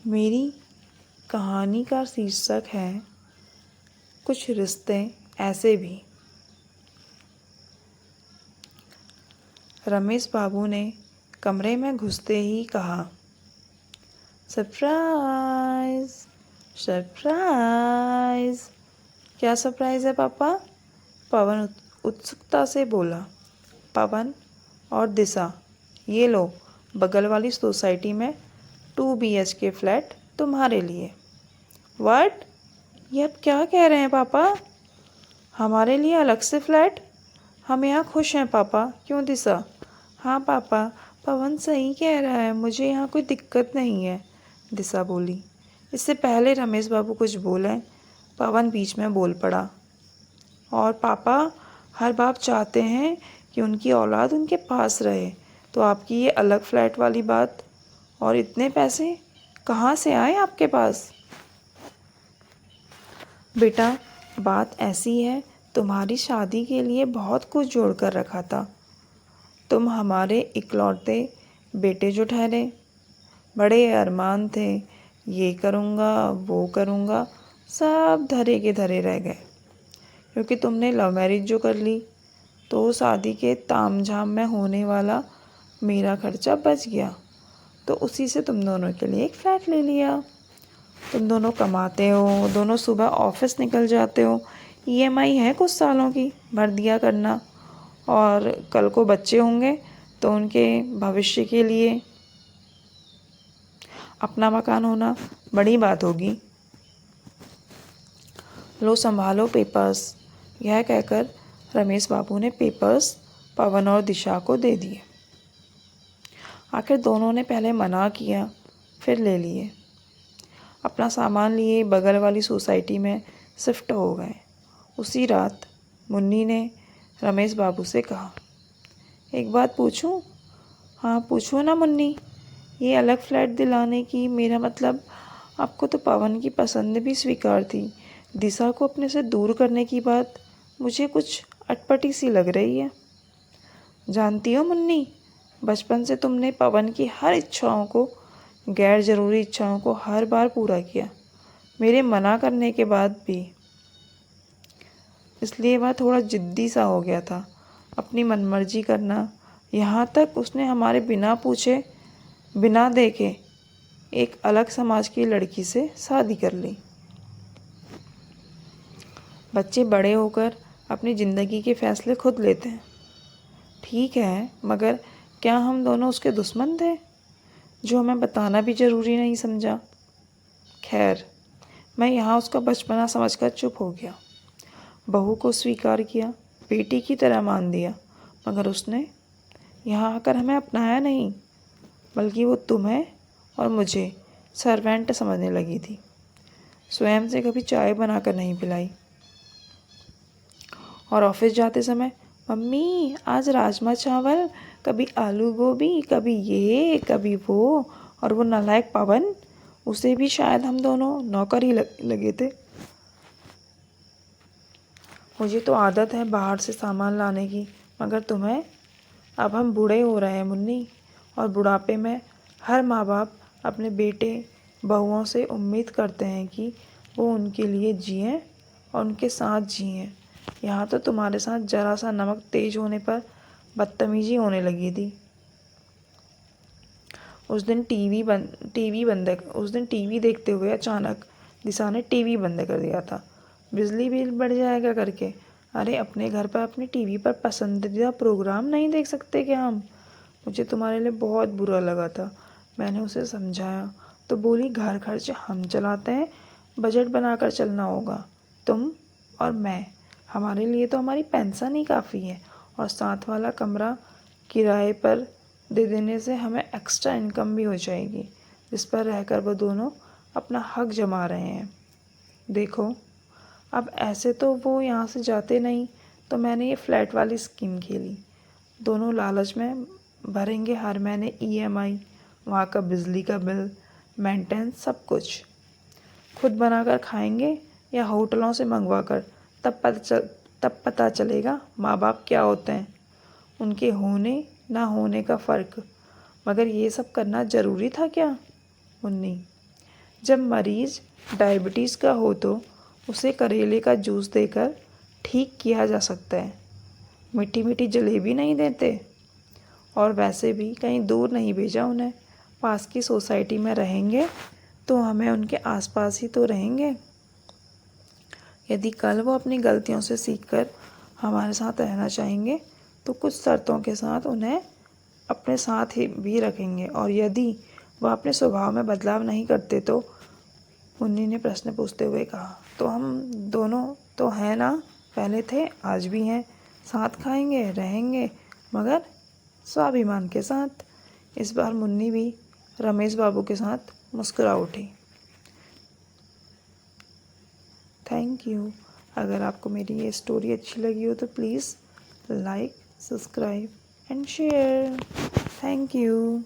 मेरी कहानी का शीर्षक है कुछ रिश्ते ऐसे भी। रमेश बाबू ने कमरे में घुसते ही कहा, सरप्राइज सरप्राइज। क्या सरप्राइज है पापा? पवन उत्सुकता से बोला। पवन और दिशा, ये लो, बगल वाली सोसाइटी में 2 BHK फ्लैट तुम्हारे लिए। व्हाट? ये आप क्या कह रहे हैं पापा? हमारे लिए अलग से फ्लैट? हम यहाँ खुश हैं पापा। क्यों दिशा? हाँ पापा, पवन सही कह रहा है, मुझे यहाँ कोई दिक्कत नहीं है, दिशा बोली। इससे पहले रमेश बाबू कुछ बोले, पवन बीच में बोल पड़ा। और पापा, हर बाप चाहते हैं कि उनकी औलाद उनके पास रहे, तो आपकी ये अलग फ्लैट वाली बात और इतने पैसे कहाँ से आए आपके पास? बेटा, बात ऐसी है, तुम्हारी शादी के लिए बहुत कुछ जोड़ कर रखा था। तुम हमारे इकलौते बेटे जो ठहरे। बड़े अरमान थे, ये करूँगा वो करूँगा, सब धरे के धरे रह गए। क्योंकि तुमने लव मैरिज जो कर ली, तो शादी के तामझाम में होने वाला मेरा खर्चा बच गया, तो उसी से तुम दोनों के लिए एक फ्लैट ले लिया। तुम दोनों कमाते हो, दोनों सुबह ऑफिस निकल जाते हो, EMI है कुछ सालों की, भर दिया करना। और कल को बच्चे होंगे तो उनके भविष्य के लिए अपना मकान होना बड़ी बात होगी। लो संभालो पेपर्स। यह कहकर रमेश बाबू ने पेपर्स पवन और दिशा को दे दिए। आखिर दोनों ने पहले मना किया, फिर ले लिए। अपना सामान लिए बगल वाली सोसाइटी में शिफ्ट हो गए। उसी रात मुन्नी ने रमेश बाबू से कहा, एक बात पूछूं? हाँ पूछो ना मुन्नी। ये अलग फ्लैट दिलाने की मेरा मतलब, आपको तो पवन की पसंद भी स्वीकार थी, दिशा को अपने से दूर करने की बात मुझे कुछ अटपटी सी लग रही है। जानती हो मुन्नी, बचपन से तुमने पवन की हर इच्छाओं को, गैर ज़रूरी इच्छाओं को हर बार पूरा किया, मेरे मना करने के बाद भी। इसलिए वह थोड़ा जिद्दी सा हो गया था, अपनी मनमर्जी करना। यहाँ तक उसने हमारे बिना पूछे, बिना देखे एक अलग समाज की लड़की से शादी कर ली। बच्चे बड़े होकर अपनी ज़िंदगी के फैसले खुद लेते हैं, ठीक है, मगर क्या हम दोनों उसके दुश्मन थे, जो हमें बताना भी ज़रूरी नहीं समझा? खैर, मैं यहाँ उसका बचपना समझकर चुप हो गया। बहू को स्वीकार किया, बेटी की तरह मान दिया, मगर उसने यहाँ आकर हमें अपनाया नहीं, बल्कि वो तुम्हें और मुझे सर्वेंट समझने लगी थी। स्वयं से कभी चाय बनाकर नहीं पिलाई। और ऑफिस जाते समय, मम्मी आज राजमा चावल, कभी आलू गोभी, कभी ये कभी वो। और वो नालायक पवन, उसे भी शायद हम दोनों नौकर ही लगे थे। मुझे तो आदत है बाहर से सामान लाने की, मगर तुम्हें? अब हम बूढ़े हो रहे हैं मुन्नी, और बुढ़ापे में हर माँ बाप अपने बेटे बहुओं से उम्मीद करते हैं कि वो उनके लिए जिएं और उनके साथ जिएं। यहाँ तो तुम्हारे साथ जरा सा नमक तेज होने पर बदतमीजी होने लगी थी। उस दिन टीवी देखते हुए अचानक दिशा ने टीवी बंद कर दिया था, बिजली बिल बढ़ जाएगा करके। अरे अपने घर पर अपनी टीवी पर पसंदीदा प्रोग्राम नहीं देख सकते क्या हम? मुझे तुम्हारे लिए बहुत बुरा लगा था। मैंने उसे समझाया तो बोली, घर खर्च हम चलाते हैं, बजट बनाकर चलना होगा। तुम और मैं, हमारे लिए तो हमारी पेंशन ही काफ़ी है, और साथ वाला कमरा किराए पर दे देने से हमें एक्स्ट्रा इनकम भी हो जाएगी, जिस पर रहकर वो दोनों अपना हक जमा रहे हैं। देखो, अब ऐसे तो वो यहाँ से जाते नहीं, तो मैंने ये फ्लैट वाली स्कीम खेली। दोनों लालच में भरेंगे हर महीने EMI, वहाँ का बिजली का बिल, मेंटेनेंस, सब कुछ। खुद बनाकर खाएंगे या होटलों से मंगवा कर, तब पता चलेगा माँ बाप क्या होते हैं, उनके होने ना होने का फ़र्क। मगर ये सब करना ज़रूरी था क्या मुन्नी? जब मरीज़ डायबिटीज़ का हो तो उसे करेले का जूस देकर ठीक किया जा सकता है। मीठी मीठी जलेबी नहीं देते। और वैसे भी कहीं दूर नहीं भेजा उन्हें, पास की सोसाइटी में रहेंगे तो हमें उनके आसपास ही तो रहेंगे। यदि कल वो अपनी गलतियों से सीखकर हमारे साथ रहना चाहेंगे तो कुछ शर्तों के साथ उन्हें अपने साथ ही भी रखेंगे, और यदि वह अपने स्वभाव में बदलाव नहीं करते तो मुन्नी ने प्रश्न पूछते हुए कहा, तो हम दोनों तो हैं ना, पहले थे आज भी हैं, साथ खाएंगे रहेंगे मगर स्वाभिमान के साथ। इस बार मुन्नी भी रमेश बाबू के साथ मुस्कुरा उठी। Thank you. अगर आपको मेरी ये स्टोरी अच्छी लगी हो तो please like, subscribe and share. Thank you.